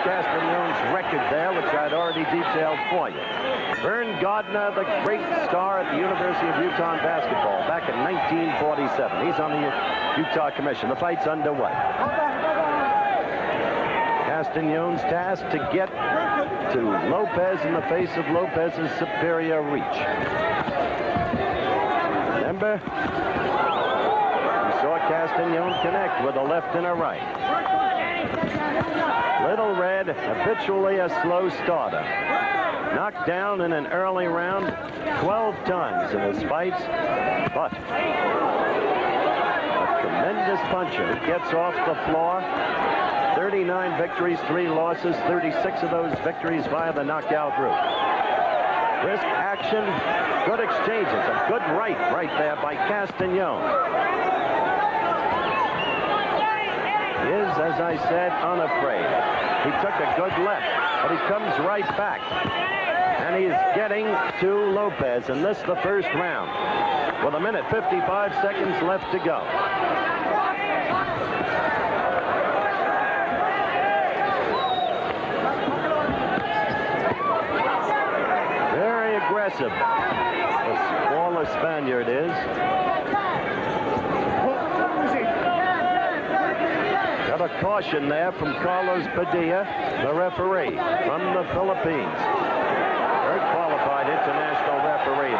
Castañon's record there, which I'd already detailed for you. Vern Gardner, the great star at the University of Utah in basketball, back in 1947. He's on the Utah Commission. The fight's underway. Castañon's task to get to Lopez in the face of Lopez's superior reach. Remember, we saw Castañon connect with a left and a right. Little Red, habitually a slow starter. Knocked down in an early round 12 times in his fights, but a tremendous puncher. He gets off the floor. 39 victories, 3 losses, 36 of those victories via the knockout route. Brisk action, good exchanges, a good right there by Castañon. He is, as I said, unafraid. He took a good left, but he comes right back. And he's getting to Lopez, and this the first round. With 1 minute 55 seconds left to go. Aggressive. The smaller Spaniard is. Got a caution there from Carlos Padilla, the referee from the Philippines. Third qualified international referee.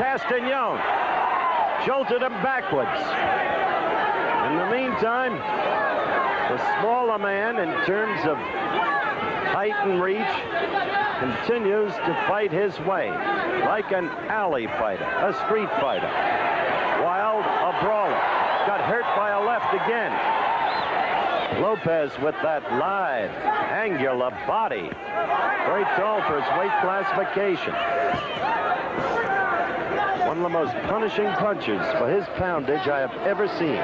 Castañon jolted him backwards. In the meantime, the smaller man, in terms of height and reach, continues to fight his way like an alley fighter, a street fighter. Wild, a brawler. Got hurt by a left again. Lopez with that lithe, angular body. Very tall for his weight classification. One of the most punishing punches for his poundage I have ever seen.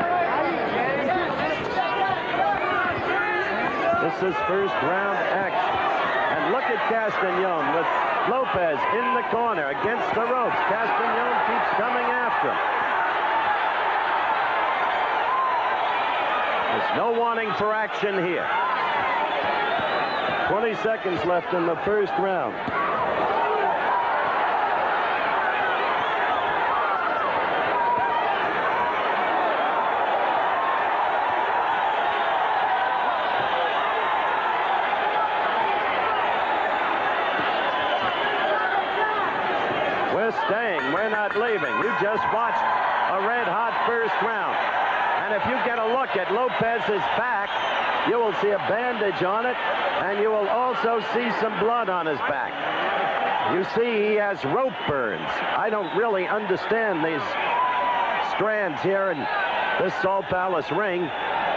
This is first round action. And look at Castañon with Lopez in the corner against the ropes. Castañon keeps coming after him. There's no warning for action here. 20 seconds left in the first round. Staying, we're not leaving. You just watched a red-hot first round. And if you get a look at Lopez's back, you will see a bandage on it, and you will also see some blood on his back. You see he has rope burns. I don't really understand these strands here in this Salt Palace ring,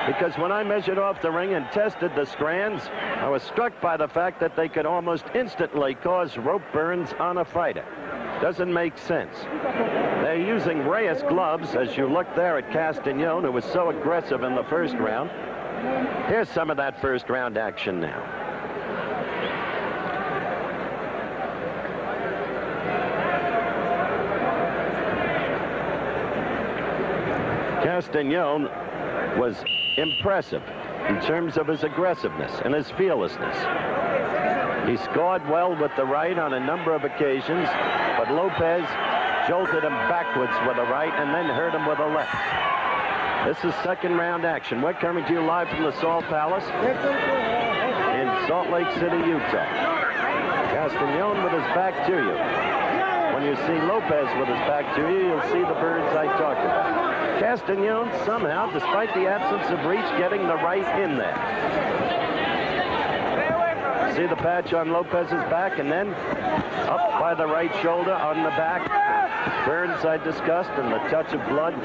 because when I measured off the ring and tested the strands, I was struck by the fact that they could almost instantly cause rope burns on a fighter. Doesn't make sense. They're using Reyes gloves, as you look there at Castañon, who was so aggressive in the first round. Here's some of that first round action now. Castañon was impressive in terms of his aggressiveness and his fearlessness. He scored well with the right on a number of occasions, but Lopez jolted him backwards with a right and then hurt him with a left. This is second round action. We're coming to you live from the Salt Palace in Salt Lake City, Utah. Castañon with his back to you. When you see Lopez with his back to you, you'll see the birds I talked about. Castañon somehow, despite the absence of reach, getting the right in there. See the patch on Lopez's back, and then up by the right shoulder on the back. Burns I discussed, and the touch of blood.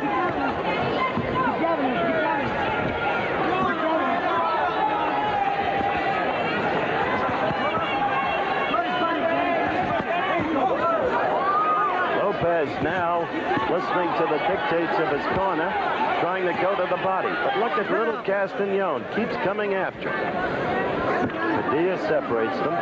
Lopez now listening to the dictates of his corner, trying to go to the body. But look at little Castañon, keeps coming after him. Padilla separates them.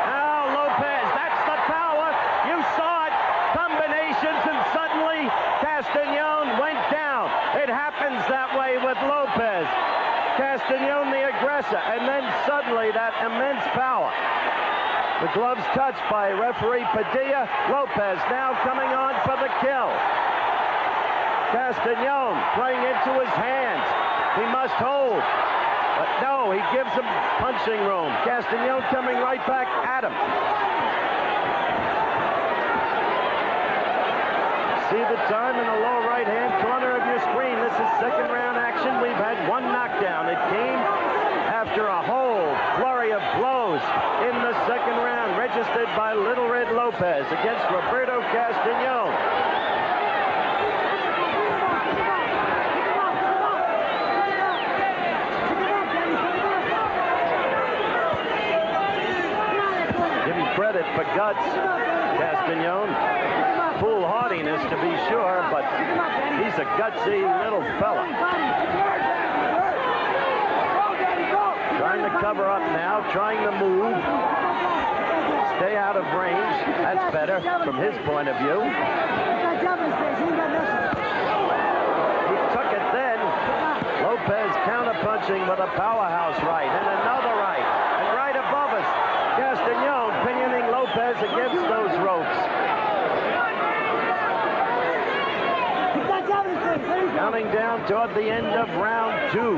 Now Lopez, that's the power. You saw it. Combinations, and suddenly Castañon went down. It happens that way with Lopez. Castañon the aggressor, and then suddenly that immense power. The gloves touched by referee Padilla. Lopez now coming on for the kill. Castañon playing into his hands. He must hold. But no, he gives him punching room. Castañon coming right back at him. See the time in the lower right-hand corner of your screen. This is second round action. We've had one knockdown. It came after a whole flurry of blows in the second round, registered by Little Red Lopez against Roberto Castañon. Give him credit for guts, Castañon. Foolhardiness to be sure, but he's a gutsy little fella. Trying to cover up now, trying to move. Stay out of range. That's better from his point of view. He took it then. Lopez counterpunching with a powerhouse right and another right. And right above us, Castañon pinioning Lopez against those ropes. Counting down toward the end of round 2. Oh,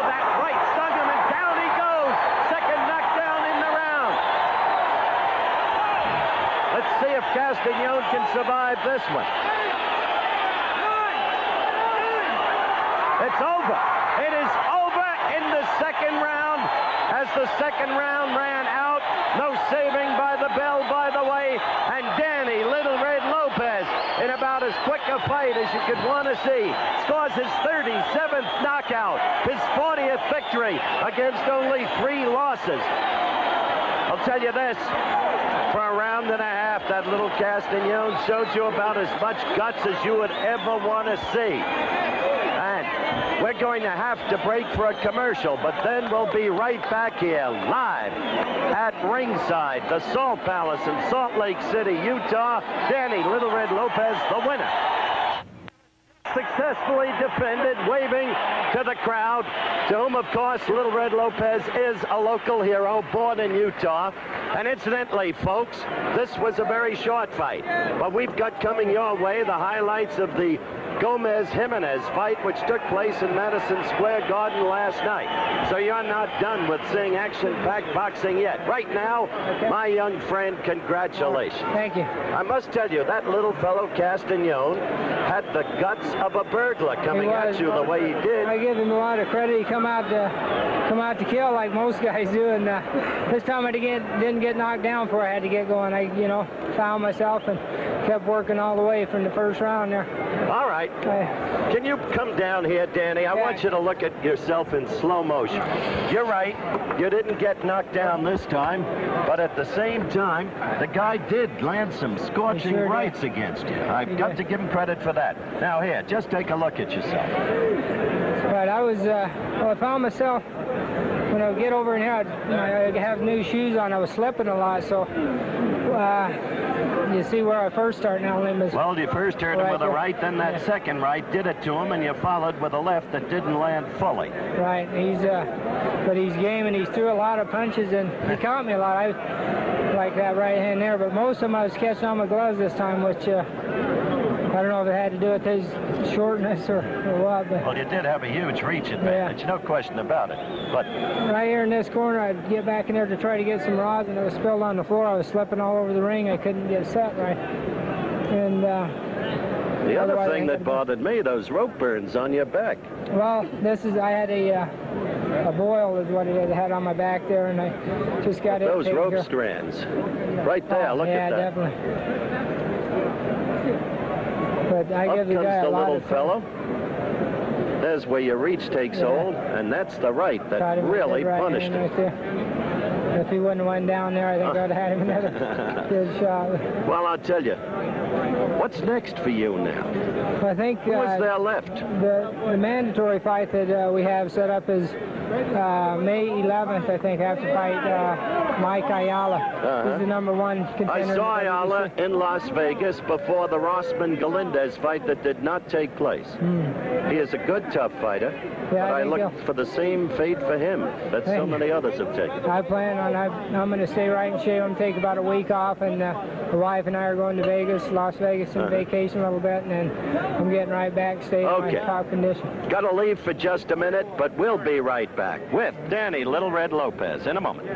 that right stung him, and down he goes. Second knockdown in the round. Let's see if Castañon can survive this one. It's over. It is over in the second round. As the second round ran out, no saving by the bell, by the way, and Danny Little Red Lopez, in about as quick a fight as you could want to see, scores his 37th knockout, his 40th victory against only 3 losses. I'll tell you this, for a round and a half, that little Castañon showed you about as much guts as you would ever want to see. And we're going to have to break for a commercial, but then we'll be right back here live at ringside, the Salt Palace in Salt Lake City, Utah. Danny Little Red Lopez, the winner. Successfully defended, waving to the crowd, to whom, of course, Little Red Lopez is a local hero, born in Utah. And incidentally, folks, this was a very short fight, but we've got coming your way the highlights of the Gomez-Jimenez fight, which took place in Madison Square Garden last night. So you're not done with seeing action-packed boxing yet. Right now, my young friend, congratulations. Thank you. I must tell you, that little fellow Castañon had the guts of a burglar coming at you the way he did. I give him a lot of credit. He come out to kill like most guys do, and this time I didn't get knocked down before I had to get going. I, found myself and kept working all the way from the first round there. All right. Can you come down here, Danny? I want you to look at yourself in slow motion. You're right. You didn't get knocked down this time, but at the same time, the guy did land some scorching rights against you. I've got to give him credit for that. Now here, just take a look at yourself. Right, I found myself, when I would get over in here, I have new shoes on. I was slipping a lot, so you see where I first started now, Limbus. Well, you first hurt him with a right, then that second right did it to him, and you followed with a left that didn't land fully. Right, but he's game, and he threw a lot of punches, and he caught me a lot. I like that right hand there, but most of them I was catching on my gloves this time, which I don't know if it had to do with his shortness or what. But well, you did have a huge reach advantage, no question about it. But right here in this corner, I'd get back in there to try to get some rods, and it was spilled on the floor. I was slipping all over the ring. I couldn't get set right. And the other thing that bothered me, those rope burns on your back. Well, I had a boil is what it had on my back there, and I just got it. Those rope strands, right there. Look at that. Yeah, definitely. But I give the guy a lot of little fellow. There's where your reach takes hold, and that's the right that really punished him. Right there. If he wouldn't have went down there, I think I'd have had him another good shot. Well, I'll tell you. What's next for you now? I think Who is there left? The mandatory fight that we have set up is May 11th, I think. I have to fight Mike Ayala. He's the #1 contender. I saw Ayala in Las Vegas before the Rossman-Galindez fight that did not take place. He is a good, tough fighter, but I look for the same fate for him that so many others have taken. I plan on, I'm going to stay right in shape. I'm going to take about a week off, and the wife and I are going to Vegas, Las Vegas, on vacation a little bit, and then I'm getting right back, staying in my top condition. Got to leave for just a minute, but we'll be right back with Danny Little Red Lopez in a moment.